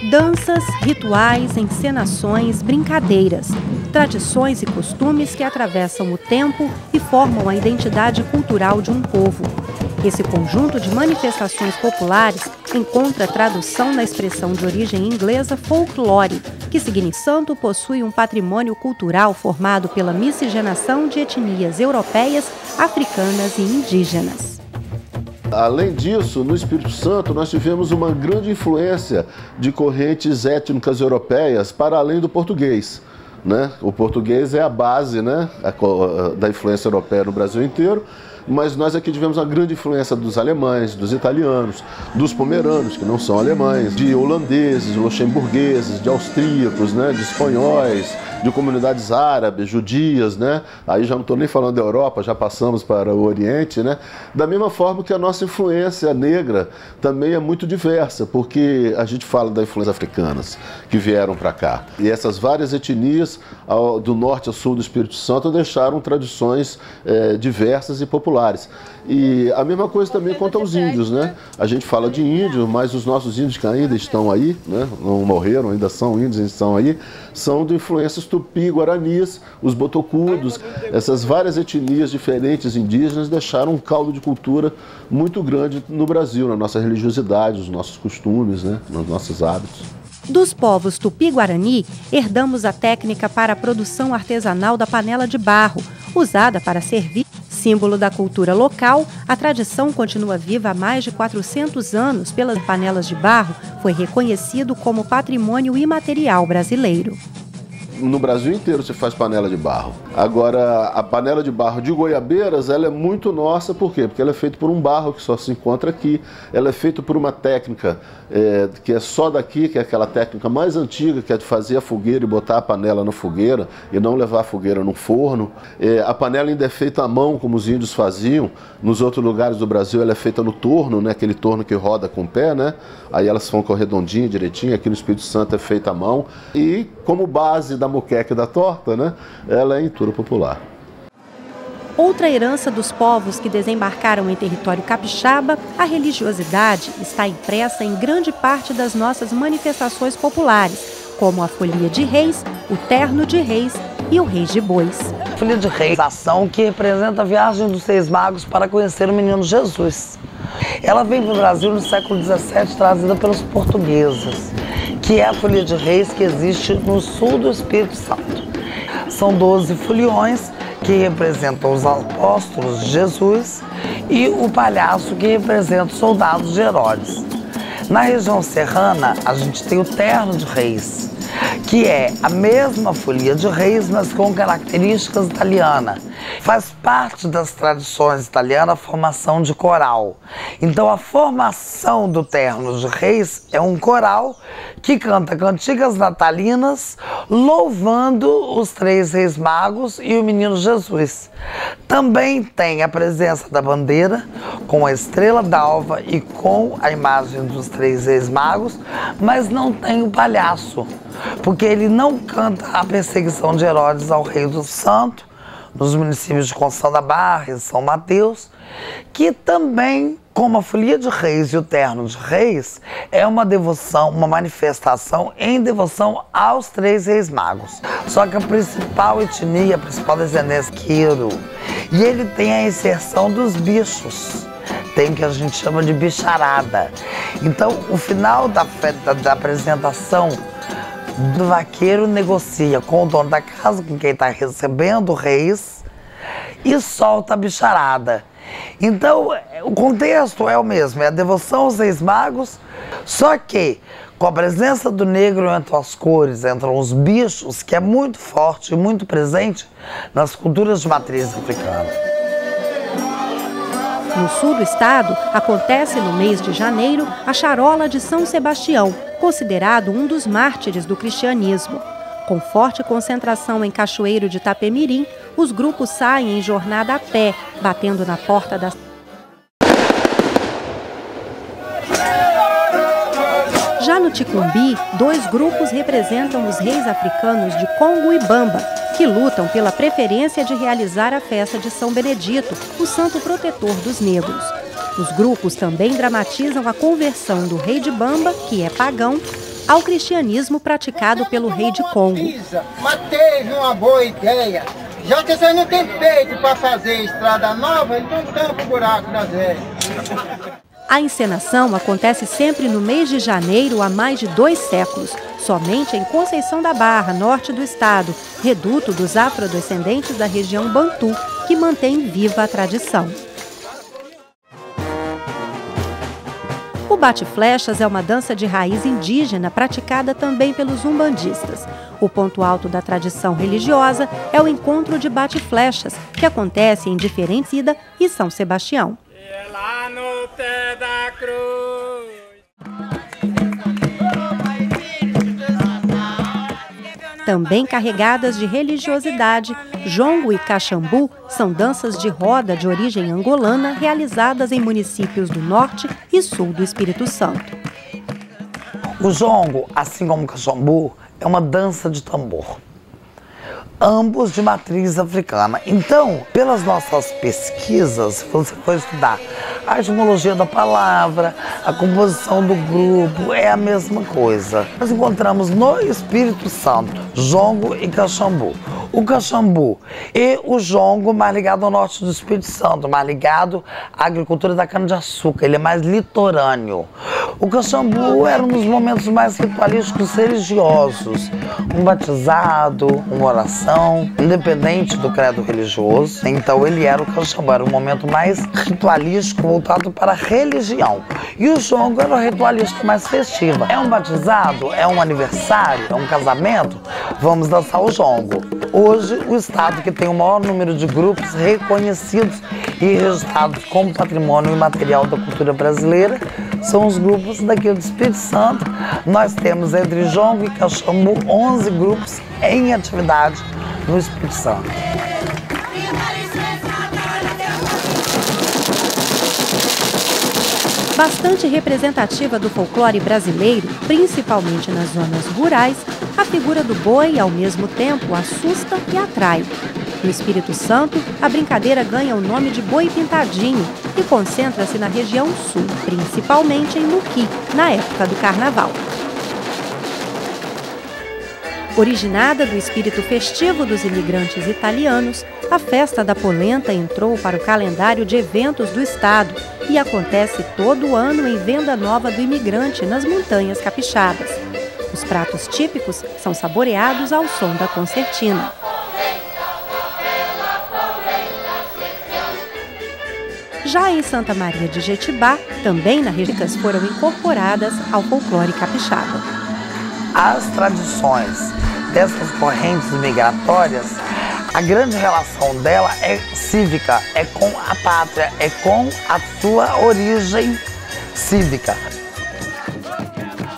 Danças, rituais, encenações, brincadeiras, tradições e costumes que atravessam o tempo e formam a identidade cultural de um povo. Esse conjunto de manifestações populares encontra tradução na expressão de origem inglesa folclore, que significando possui um patrimônio cultural formado pela miscigenação de etnias europeias, africanas e indígenas. Além disso, no Espírito Santo, nós tivemos uma grande influência de correntes étnicas europeias para além do português, né? O português é a base, né, da influência europeia no Brasil inteiro, mas nós aqui tivemos uma grande influência dos alemães, dos italianos, dos pomeranos, que não são alemães, de holandeses, luxemburgueses, de austríacos, né, de espanhóis, de comunidades árabes, judias, né? Aí já não estou nem falando da Europa, já passamos para o Oriente, né? Da mesma forma que a nossa influência negra também é muito diversa, porque a gente fala da influência africanas que vieram para cá. E essas várias etnias do norte ao sul do Espírito Santo deixaram tradições diversas e populares. E a mesma coisa também quanto aos índios, né? A gente fala de índios, mas os nossos índios que ainda estão aí, né? Não morreram, ainda são índios, ainda estão aí, são de influências tupi-guaranis, os botocudos, essas várias etnias diferentes indígenas deixaram um caldo de cultura muito grande no Brasil, na nossa religiosidade, nos nossos costumes, né? Nos nossos hábitos. Dos povos Tupi-Guarani, herdamos a técnica para a produção artesanal da panela de barro, usada para servir. Símbolo da cultura local, a tradição continua viva há mais de 400 anos pelas panelas de barro, foi reconhecido como patrimônio imaterial brasileiro. No Brasil inteiro se faz panela de barro. Agora, a panela de barro de Goiabeiras, ela é muito nossa, por quê? Porque ela é feita por um barro que só se encontra aqui. Ela é feita por uma técnica que é só daqui, que é aquela técnica mais antiga, que é de fazer a fogueira e botar a panela na fogueira e não levar a fogueira no forno. A panela ainda é feita à mão, como os índios faziam. Nos outros lugares do Brasil ela é feita no torno, né? Aquele torno que roda com o pé, né? Aí elas ficam redondinhas, direitinho. Aqui no Espírito Santo é feita à mão. E como base da moqueca e da torta, né? Ela é em cultura popular. Outra herança dos povos que desembarcaram em território capixaba, a religiosidade está impressa em grande parte das nossas manifestações populares, como a folia de reis, o terno de reis e o reis de bois. Folia de reis, ação que representa a viagem dos Seis Magos para conhecer o menino Jesus. Ela vem para o Brasil no século XVII, trazida pelos portugueses, que é a folia de reis que existe no sul do Espírito Santo. São 12 foliões que representam os apóstolos de Jesus e o palhaço que representa os soldados de Herodes. Na região serrana, a gente tem o terno de reis, que é a mesma folia de reis, mas com características italianas. Faz parte das tradições italianas a formação de coral. Então a formação do terno de reis é um coral que canta cantigas natalinas louvando os três reis magos e o menino Jesus. Também tem a presença da bandeira com a estrela d'alva e com a imagem dos três reis magos, mas não tem o palhaço, porque ele não canta a perseguição de Herodes ao rei do santo, nos municípios de Conceição da Barra e São Mateus, que também, como a folia de reis e o terno de reis, é uma devoção, uma manifestação em devoção aos três reis magos. Só que a principal etnia, a principal descendência é Quiro, e ele tem a inserção dos bichos. Tem o que a gente chama de bicharada. Então, o final da apresentação do vaqueiro negocia com o dono da casa, com quem está recebendo, reis, e solta a bicharada. Então, o contexto é o mesmo, é a devoção aos reis magos, só que com a presença do negro entre as cores, entram os bichos, que é muito forte e muito presente nas culturas de matriz africana. No sul do estado, acontece no mês de janeiro a Charola de São Sebastião, considerado um dos mártires do cristianismo. Com forte concentração em Cachoeiro de Itapemirim, os grupos saem em jornada a pé, batendo na porta da... Já no Ticumbi, 2 grupos representam os reis africanos de Congo e Bamba, que lutam pela preferência de realizar a festa de São Benedito, o santo protetor dos negros. Os grupos também dramatizam a conversão do rei de Bamba, que é pagão, ao cristianismo praticado pelo rei de Congo. Mas teve uma boa ideia. Já que você não tem peito para fazer estrada nova, então tampa o buraco das velhas. A encenação acontece sempre no mês de janeiro há mais de 2 séculos, somente em Conceição da Barra, norte do estado, reduto dos afrodescendentes da região Bantu, que mantém viva a tradição. O bate-flechas é uma dança de raiz indígena praticada também pelos umbandistas. O ponto alto da tradição religiosa é o encontro de bate-flechas, que acontece em diferentes Ida e São Sebastião. Lá no pé da cruz. Também carregadas de religiosidade, jongo e caxambu são danças de roda de origem angolana realizadas em municípios do norte e sul do Espírito Santo. O jongo, assim como o caxambu, é uma dança de tambor, ambos de matriz africana. Então, pelas nossas pesquisas, se você for estudar a etimologia da palavra, a composição do grupo, é a mesma coisa. Nós encontramos no Espírito Santo jongo e caxambu. O caxambu e o jongo mais ligado ao norte do Espírito Santo, mais ligado à agricultura da cana-de-açúcar, ele é mais litorâneo. O caxambu era um dos momentos mais ritualísticos religiosos, um batizado, uma oração, independente do credo religioso. Então ele era o caxambu, era um momento mais ritualístico voltado para a religião. E o jongo era o ritualístico mais festivo. É um batizado, é um aniversário, é um casamento, vamos dançar o jongo. Hoje, o estado que tem o maior número de grupos reconhecidos e registrados como patrimônio imaterial da cultura brasileira são os grupos daqui do Espírito Santo. Nós temos entre jongo e caxambu 11 grupos em atividade no Espírito Santo. Bastante representativa do folclore brasileiro, principalmente nas zonas rurais, a figura do boi, ao mesmo tempo, assusta e atrai. No Espírito Santo, a brincadeira ganha o nome de boi pintadinho e concentra-se na região sul, principalmente em Muqui, na época do carnaval. Originada do espírito festivo dos imigrantes italianos, a festa da polenta entrou para o calendário de eventos do estado e acontece todo ano em Venda Nova do Imigrante, nas montanhas capixabas. Os pratos típicos são saboreados ao som da concertina. Já em Santa Maria de Jetibá, também na região, foram incorporadas ao folclore capixaba. As tradições dessas correntes migratórias, a grande relação dela é cívica, é com a pátria, é com a sua origem cívica.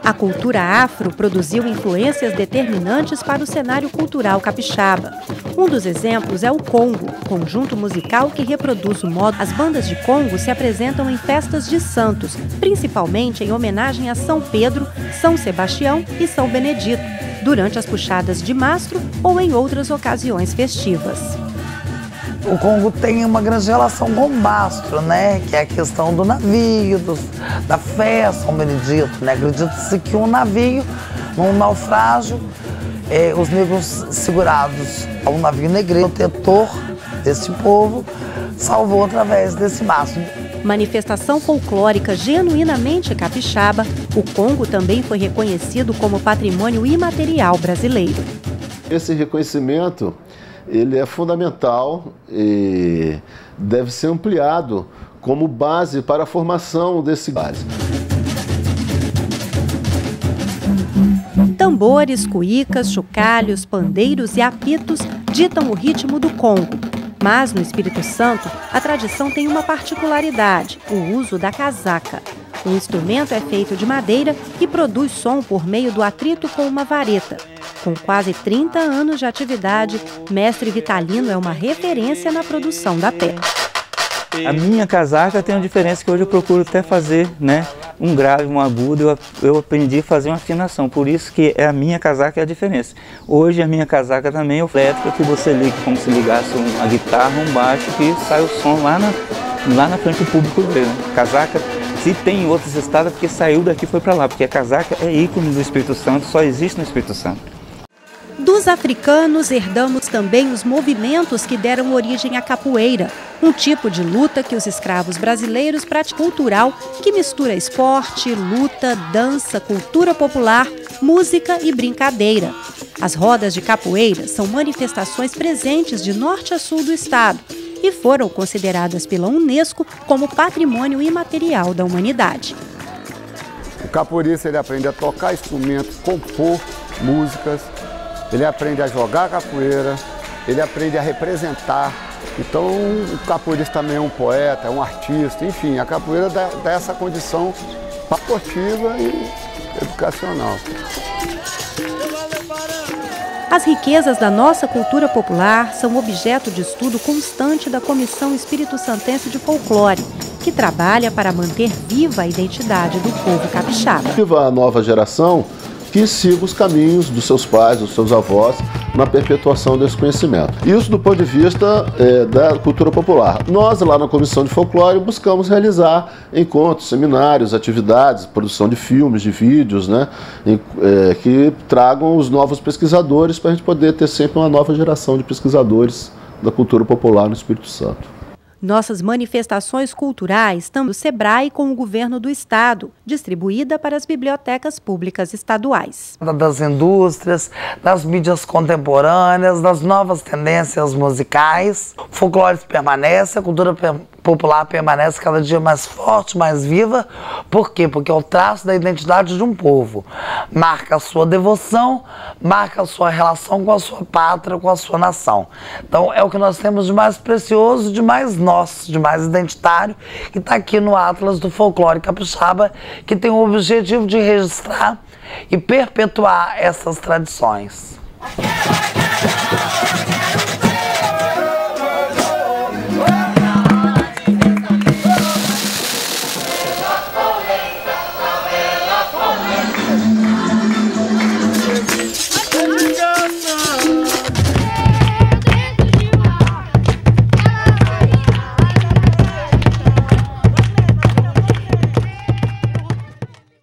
A cultura afro produziu influências determinantes para o cenário cultural capixaba. Um dos exemplos é o congo, conjunto musical que reproduz o modo. As bandas de congo se apresentam em festas de santos, principalmente em homenagem a São Pedro, São Sebastião e São Benedito, durante as puxadas de mastro ou em outras ocasiões festivas. O Congo tem uma grande relação com o mastro, né? Que é a questão do navio, da fé São Benedito, né? Acredita-se que um navio, num naufrágio, os negros segurados a um navio negreiro, protetor desse povo, salvou através desse mastro. Manifestação folclórica genuinamente capixaba, o Congo também foi reconhecido como patrimônio imaterial brasileiro. Esse reconhecimento ele é fundamental e deve ser ampliado como base para a formação desse base. Tambores, cuícas, chocalhos, pandeiros e apitos ditam o ritmo do Congo. Mas no Espírito Santo, a tradição tem uma particularidade, o uso da casaca. O instrumento é feito de madeira e produz som por meio do atrito com uma vareta. Com quase 30 anos de atividade, Mestre Vitalino é uma referência na produção da pedra. A minha casaca tem uma diferença que hoje eu procuro até fazer, né, um grave, um agudo, eu aprendi a fazer uma afinação, por isso que a minha casaca é a diferença. Hoje a minha casaca também é elétrica, que você liga como se ligasse uma guitarra, um baixo, que sai o som lá na frente do público ver, né? Casaca Se tem em outros estados é porque saiu daqui e foi para lá, porque a casaca é ícone do Espírito Santo, só existe no Espírito Santo. Dos africanos, herdamos também os movimentos que deram origem à capoeira, um tipo de luta que os escravos brasileiros praticam, cultural que mistura esporte, luta, dança, cultura popular, música e brincadeira. As rodas de capoeira são manifestações presentes de norte a sul do estado e foram consideradas pela Unesco como patrimônio imaterial da humanidade. O capoeirista ele aprende a tocar instrumentos, compor músicas, ele aprende a jogar capoeira, ele aprende a representar. Então o capoeirista também é um poeta, é um artista, enfim, a capoeira dá essa condição esportiva e educacional. As riquezas da nossa cultura popular são objeto de estudo constante da Comissão Espírito Santense de Folclore, que trabalha para manter viva a identidade do povo capixaba. A nova geração que siga os caminhos dos seus pais, dos seus avós, na perpetuação desse conhecimento. Isso do ponto de vista da cultura popular. Nós, lá na Comissão de Folclore, buscamos realizar encontros, seminários, atividades, produção de filmes, de vídeos, né, que tragam os novos pesquisadores para a gente poder ter sempre uma nova geração de pesquisadores da cultura popular no Espírito Santo. Nossas manifestações culturais estão no SEBRAE com o governo do estado, distribuída para as bibliotecas públicas estaduais. Das indústrias, das mídias contemporâneas, das novas tendências musicais, o folclore permanece, a cultura popular permanece cada dia mais forte, mais viva. Por quê? Porque é o traço da identidade de um povo. Marca a sua devoção, marca a sua relação com a sua pátria, com a sua nação. Então é o que nós temos de mais precioso, de mais nosso, de mais identitário, que está aqui no Atlas do Folclore Capixaba, que tem o objetivo de registrar e perpetuar essas tradições.